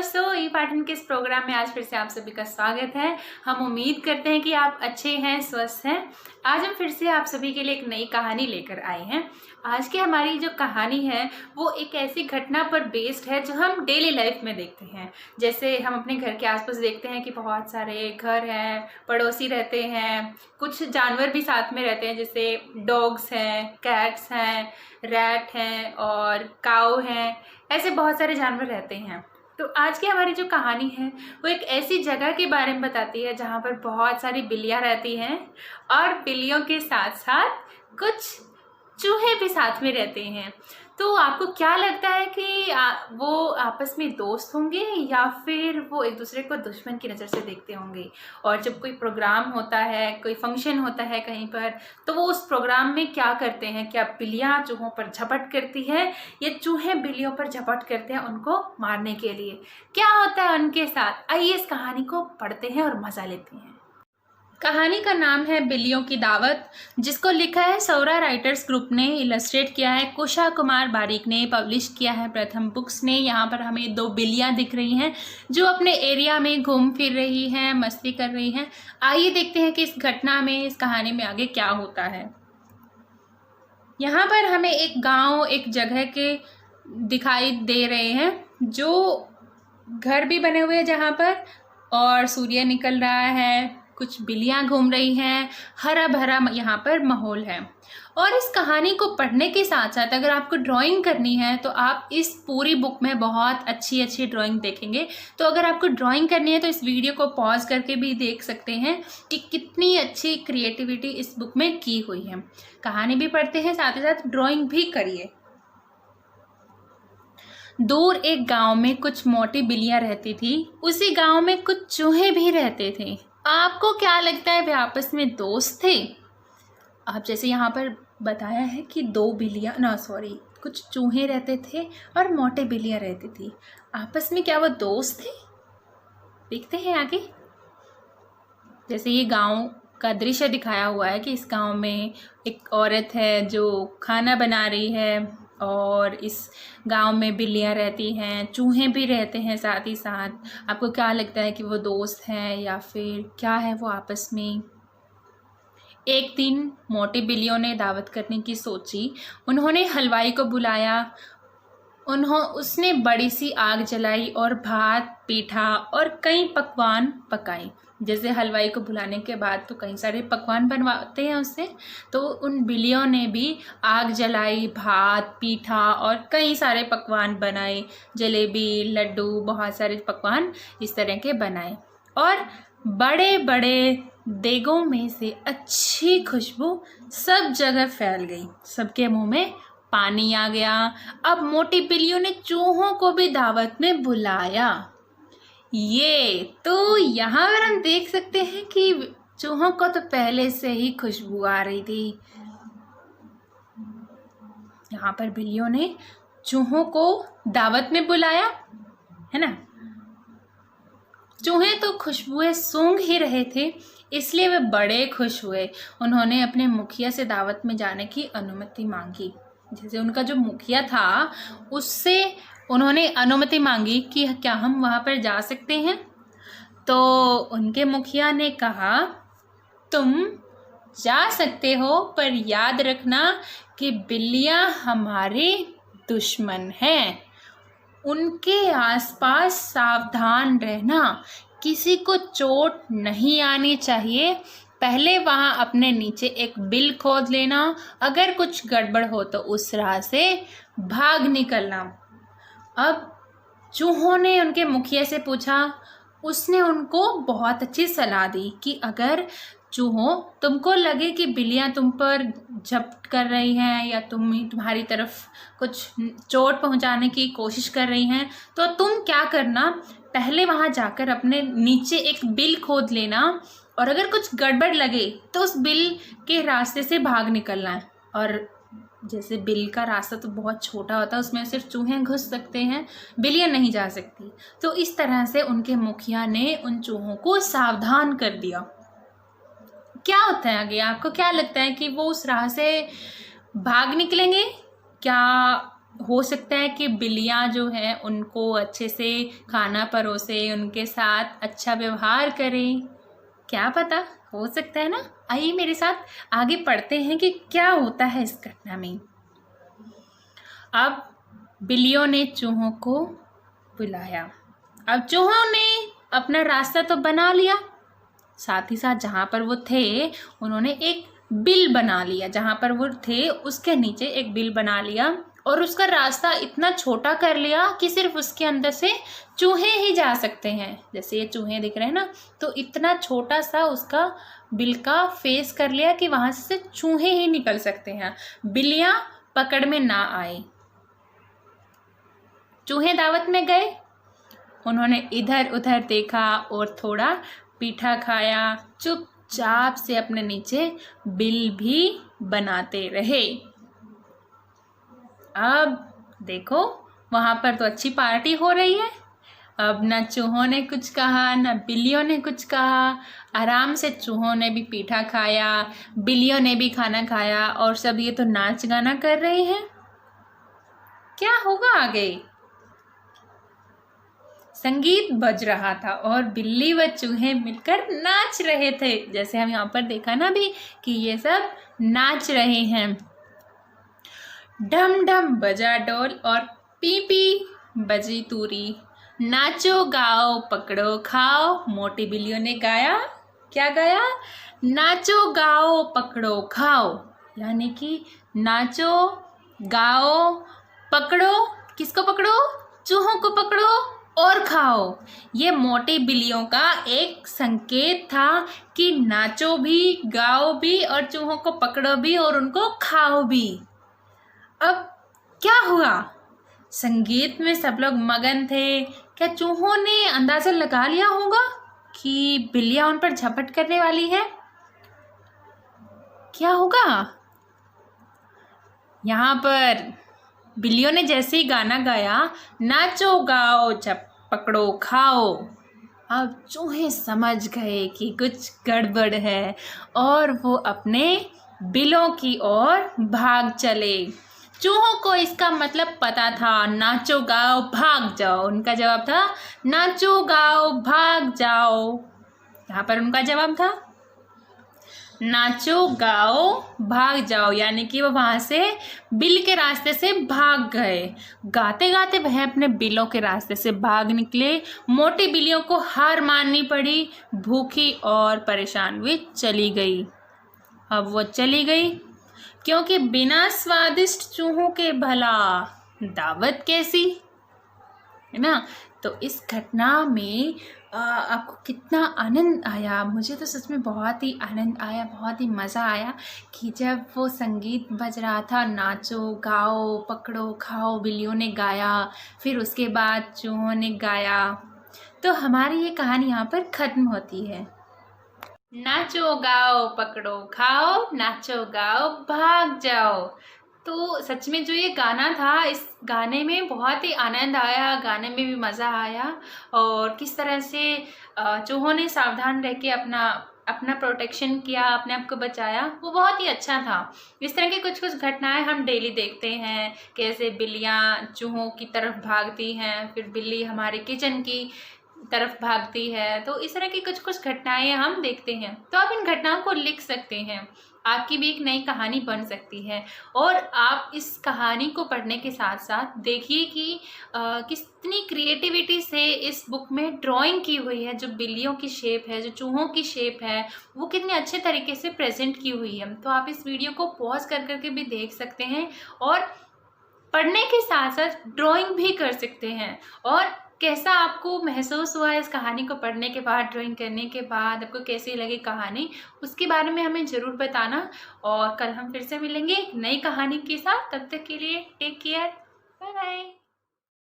दोस्तों, ई पाठन के इस प्रोग्राम में आज फिर से आप सभी का स्वागत है। हम उम्मीद करते हैं कि आप अच्छे हैं, स्वस्थ हैं। आज हम फिर से आप सभी के लिए एक नई कहानी लेकर आए हैं। आज की हमारी जो कहानी है वो एक ऐसी घटना पर बेस्ड है जो हम डेली लाइफ में देखते हैं। जैसे हम अपने घर के आसपास देखते हैं कि बहुत सारे घर हैं, पड़ोसी रहते हैं, कुछ जानवर भी साथ में रहते हैं, जैसे डॉग्स हैं, कैट्स हैं, रैट हैं और काऊ हैं। ऐसे बहुत सारे जानवर रहते हैं। तो आज की हमारी जो कहानी है वो एक ऐसी जगह के बारे में बताती है जहाँ पर बहुत सारी बिल्लियाँ रहती हैं और बिल्लियों के साथ साथ कुछ चूहे भी साथ में रहते हैं। तो आपको क्या लगता है कि वो आपस में दोस्त होंगे या फिर वो एक दूसरे को दुश्मन की नज़र से देखते होंगे? और जब कोई प्रोग्राम होता है, कोई फंक्शन होता है कहीं पर, तो वो उस प्रोग्राम में क्या करते हैं? क्या बिल्लियाँ चूहों पर झपट करती है या चूहे बिल्लियों पर झपट करते हैं उनको मारने के लिए? क्या होता है उनके साथ? आइए इस कहानी को पढ़ते हैं और मज़ा लेते हैं। कहानी का नाम है बिल्लियों की दावत, जिसको लिखा है सौरा राइटर्स ग्रुप ने, इलस्ट्रेट किया है कुशा कुमार बारिक ने, पब्लिश किया है प्रथम बुक्स ने। यहाँ पर हमें दो बिल्लियाँ दिख रही हैं जो अपने एरिया में घूम फिर रही हैं, मस्ती कर रही हैं। आइए देखते हैं कि इस घटना में, इस कहानी में आगे क्या होता है। यहाँ पर हमें एक गाँव, एक जगह के दिखाई दे रहे हैं जो घर भी बने हुए हैं जहाँ पर, और सूर्य निकल रहा है, कुछ बिल्लियाँ घूम रही हैं, हरा भरा यहाँ पर माहौल है। और इस कहानी को पढ़ने के साथ साथ अगर आपको ड्राइंग करनी है तो आप इस पूरी बुक में बहुत अच्छी अच्छी ड्राइंग देखेंगे। तो अगर आपको ड्राइंग करनी है तो इस वीडियो को पॉज करके भी देख सकते हैं कि कितनी अच्छी क्रिएटिविटी इस बुक में की हुई है। कहानी भी पढ़ते हैं, साथ ही साथ ड्राइंग भी करिए। दूर एक गांव में कुछ मोटी बिल्लियां रहती थी। उसी गांव में कुछ चूहे भी रहते थे। आपको क्या लगता है वे आपस में दोस्त थे? आप जैसे यहाँ पर बताया है कि कुछ चूहे रहते थे और मोटे बिल्लियां रहती थी। आपस में क्या वो दोस्त थे? देखते हैं आगे। जैसे ये गांव का दृश्य दिखाया हुआ है कि इस गांव में एक औरत है जो खाना बना रही है और इस गांव में बिल्लियां रहती हैं, चूहे भी रहते हैं साथ ही साथ। आपको क्या लगता है कि वो दोस्त हैं या फिर क्या है वो आपस में? एक दिन मोटी बिल्लियों ने दावत करने की सोची। उन्होंने हलवाई को बुलाया। उसने बड़ी सी आग जलाई और भात, पीठा और कई पकवान पकाए। जैसे हलवाई को बुलाने के बाद तो कई सारे पकवान बनवाते हैं उससे, तो उन बिल्लियों ने भी आग जलाई, भात, पीठा और कई सारे पकवान बनाए। जलेबी, लड्डू, बहुत सारे पकवान इस तरह के बनाए और बड़े बड़े देगों में से अच्छी खुशबू सब जगह फैल गई। सबके मुंह में पानी आ गया। अब मोटी बिल्लियों ने चूहों को भी दावत में बुलाया। ये तो यहाँ पर हम देख सकते हैं कि चूहों को तो पहले से ही खुशबू आ रही थी। यहाँ पर बिल्लियों ने चूहों को दावत में बुलाया, है ना। चूहे तो खुशबुएं सूंघ ही रहे थे, इसलिए वे बड़े खुश हुए। उन्होंने अपने मुखिया से दावत में जाने की अनुमति मांगी। जैसे उनका जो मुखिया था उससे उन्होंने अनुमति मांगी कि क्या हम वहाँ पर जा सकते हैं। तो उनके मुखिया ने कहा, तुम जा सकते हो, पर याद रखना कि बिल्लियाँ हमारे दुश्मन हैं। उनके आसपास सावधान रहना, किसी को चोट नहीं आनी चाहिए। पहले वहाँ अपने नीचे एक बिल खोद लेना। अगर कुछ गड़बड़ हो तो उस राह से भाग निकलना। अब चूहों ने उनके मुखिया से पूछा। उसने उनको बहुत अच्छी सलाह दी कि अगर चूहों तुमको लगे कि बिल्लियाँ तुम पर झपट कर रही हैं या तुम्हारी तरफ कुछ चोट पहुंचाने की कोशिश कर रही हैं, तो तुम क्या करना, पहले वहां जाकर अपने नीचे एक बिल खोद लेना और अगर कुछ गड़बड़ लगे तो उस बिल के रास्ते से भाग निकलना है। और जैसे बिल का रास्ता तो बहुत छोटा होता है, उसमें सिर्फ चूहे घुस सकते हैं, बिल्लियाँ नहीं जा सकती। तो इस तरह से उनके मुखिया ने उन चूहों को सावधान कर दिया। क्या होता है आगे? आपको क्या लगता है कि वो उस राह से भाग निकलेंगे? क्या हो सकता है कि बिल्लियाँ जो हैं उनको अच्छे से खाना परोसे, उनके साथ अच्छा व्यवहार करें, क्या पता, हो सकता है ना। आइए मेरे साथ आगे पढ़ते हैं कि क्या होता है इस घटना में। अब बिल्लियों ने चूहों को बुलाया। अब चूहों ने अपना रास्ता तो बना लिया, साथ ही साथ जहाँ पर वो थे उन्होंने एक बिल बना लिया, जहाँ पर वो थे उसके नीचे एक बिल बना लिया और उसका रास्ता इतना छोटा कर लिया कि सिर्फ उसके अंदर से चूहे ही जा सकते हैं। जैसे ये चूहे दिख रहे हैं ना, तो इतना छोटा सा उसका बिल का फेस कर लिया कि वहाँ से चूहे ही निकल सकते हैं, बिल्लियाँ पकड़ में ना आए। चूहे दावत में गए, उन्होंने इधर उधर देखा और थोड़ा पीठा खाया, चुपचाप से अपने नीचे बिल भी बनाते रहे। अब देखो वहाँ पर तो अच्छी पार्टी हो रही है। अब ना चूहों ने कुछ कहा ना बिल्लियों ने कुछ कहा, आराम से चूहों ने भी पीठा खाया, बिल्लियों ने भी खाना खाया और सब ये तो नाच गाना कर रहे हैं। क्या होगा आगे? संगीत बज रहा था और बिल्ली व चूहे मिलकर नाच रहे थे। जैसे हम यहाँ पर देखा ना भी कि ये सब नाच रहे हैं। ढम ढम बजा ढोल और पी पी बजी तूरी, नाचो गाओ पकड़ो खाओ, मोटी बिल्लियों ने गाया। क्या गाया? नाचो गाओ पकड़ो खाओ, यानी कि नाचो गाओ पकड़ो, किसको पकड़ो? चूहों को पकड़ो और खाओ। ये मोटी बिल्लियों का एक संकेत था कि नाचो भी, गाओ भी और चूहों को पकड़ो भी और उनको खाओ भी। अब क्या हुआ? संगीत में सब लोग मगन थे। क्या चूहों ने अंदाजा लगा लिया होगा कि बिल्लियां उन पर झपट करने वाली है? क्या होगा? यहाँ पर बिल्लियों ने जैसे ही गाना गाया, नाचो गाओ पकड़ो खाओ, अब चूहे समझ गए कि कुछ गड़बड़ है और वो अपने बिलों की ओर भाग चले। चूहों को इसका मतलब पता था, नाचो गाओ भाग जाओ। उनका जवाब था नाचो गाओ भाग जाओ। यहाँ पर उनका जवाब था नाचो गाओ भाग जाओ, यानी कि वो वहाँ से बिल के रास्ते से भाग गए। गाते गाते वह अपने बिलों के रास्ते से भाग निकले। मोटी बिल्लियों को हार माननी पड़ी, भूखी और परेशान वे चली गई। अब वो चली गई क्योंकि बिना स्वादिष्ट चूहों के भला दावत कैसी, है ना। तो इस घटना में आपको कितना आनंद आया? मुझे तो सच में बहुत ही आनंद आया, बहुत ही मज़ा आया कि जब वो संगीत बज रहा था, नाचो गाओ पकड़ो खाओ, बिल्लियों ने गाया, फिर उसके बाद चूहों ने गाया, तो हमारी ये कहानी यहाँ पर ख़त्म होती है। नाचो गाओ पकड़ो खाओ, नाचो गाओ भाग जाओ। तो सच में जो ये गाना था, इस गाने में बहुत ही आनंद आया, गाने में भी मज़ा आया और किस तरह से चूहों ने सावधान रह के अपना प्रोटेक्शन किया, अपने आप को बचाया, वो बहुत ही अच्छा था। इस तरह की कुछ कुछ घटनाएं हम डेली देखते हैं, कैसे बिल्लियाँ चूहों की तरफ भागती हैं, फिर बिल्ली हमारे किचन की तरफ भागती है। तो इस तरह की कुछ कुछ घटनाएं हम देखते हैं। तो आप इन घटनाओं को लिख सकते हैं, आपकी भी एक नई कहानी बन सकती है। और आप इस कहानी को पढ़ने के साथ साथ देखिए कि कितनी क्रिएटिविटी से इस बुक में ड्राइंग की हुई है। जो बिल्लियों की शेप है, जो चूहों की शेप है, वो कितने अच्छे तरीके से प्रेजेंट की हुई है। तो आप इस वीडियो को पॉज कर करके भी देख सकते हैं और पढ़ने के साथ साथ ड्राइंग भी कर सकते हैं। और कैसा आपको महसूस हुआ इस कहानी को पढ़ने के बाद, ड्राइंग करने के बाद, आपको कैसी लगी कहानी, उसके बारे में हमें ज़रूर बताना। और कल हम फिर से मिलेंगे एक नई कहानी के साथ। तब तक के लिए टेक केयर, बाय बाय।